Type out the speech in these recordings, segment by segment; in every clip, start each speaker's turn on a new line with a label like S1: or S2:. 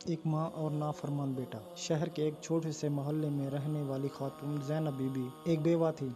S1: ایک ماں اور نافرمان بیٹا۔ شہر کے ایک چھوٹے سے محلے میں رہنے والی خاتون زینب بی بی ایک بیوہ تھی۔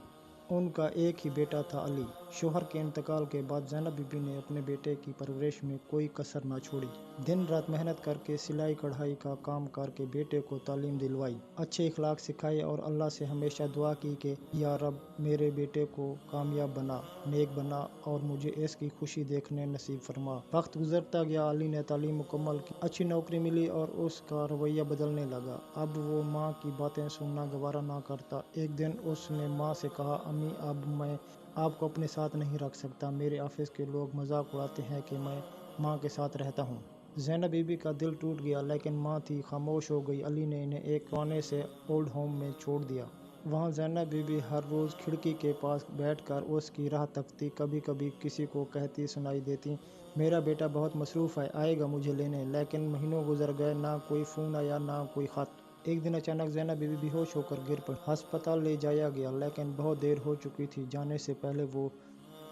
S1: ان کا ایک ہی بیٹا تھا، علی۔ شوہر کے انتقال کے بعد زینب بی بی نے اپنے بیٹے کی پرورش میں کوئی کسر نہ چھوڑی۔ دن رات محنت کر کے سلائی کڑھائی کا کام کر کے بیٹے کو تعلیم دلوائی، اچھے اخلاق سکھائے اور اللہ سے ہمیشہ دعا کی کہ یا رب میرے بیٹے کو کامیاب بنا، نیک بنا اور مجھے اس کی خوشی دیکھنے نصیب فرما۔ وقت گزرتا گیا، علی نے تعلیم مکمل کی، اچھی نوکری ملی اور اس کا رویہ بدلنے لگا۔ اب وہ ماں کی باتیں سننا گوارا نہ کرتا۔ ایک دن اس نے ماں سے کہا، امی اب میں آپ کو اپنے ساتھ نہیں رکھ سکتا، میرے آفس کے لوگ مذاق اڑاتے ہیں کہ میں ماں کے ساتھ رہتا ہوں۔ زینب بی بی کا دل ٹوٹ گیا، لیکن ماں تھی، خاموش ہو گئی۔ علی نے انہیں ایک پرانے سے اولڈ ہوم میں چھوڑ دیا۔ وہاں زینب بی بی ہر روز کھڑکی کے پاس بیٹھ کر اس کی راہ تکتی، کبھی کبھی کسی کو کہتی سنائی دیتی، میرا بیٹا بہت مصروف ہے، آئے گا مجھے لینے۔ لیکن مہینوں گزر گئے، نہ کوئی فون آیا، نہ کوئی خط۔ ایک دن اچانک زینب بی بی بے ہوش ہو کر گر پڑی۔ ہسپتال لے جایا گیا، لیکن بہت دیر ہو چکی تھی۔ جانے سے پہلے وہ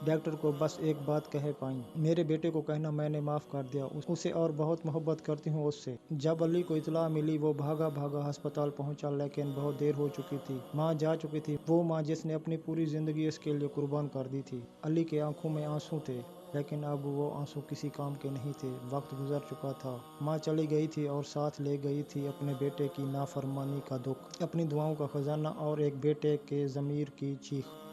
S1: ڈاکٹر کو بس ایک بات کہہ پائیں، میرے بیٹے کو کہنا میں نے معاف کر دیا اسے اور بہت محبت کرتی ہوں اس سے۔ جب علی کو اطلاع ملی، وہ بھاگا بھاگا ہسپتال پہنچا، لیکن بہت دیر ہو چکی تھی۔ ماں جا چکی تھی، وہ ماں جس نے اپنی پوری زندگی اس کے لیے قربان کر دی تھی۔ علی کی آنکھوں میں آنسو تھے، لیکن اب وہ آنسو کسی کام کے نہیں تھے۔ وقت گزر چکا تھا، ماں چلی گئی تھی اور ساتھ لے گئی تھی اپنے بیٹے کی نافرمانی کا دکھ، اپنی دعاؤں کا خزانہ اور ایک بیٹے کے ضمیر کی چیخ۔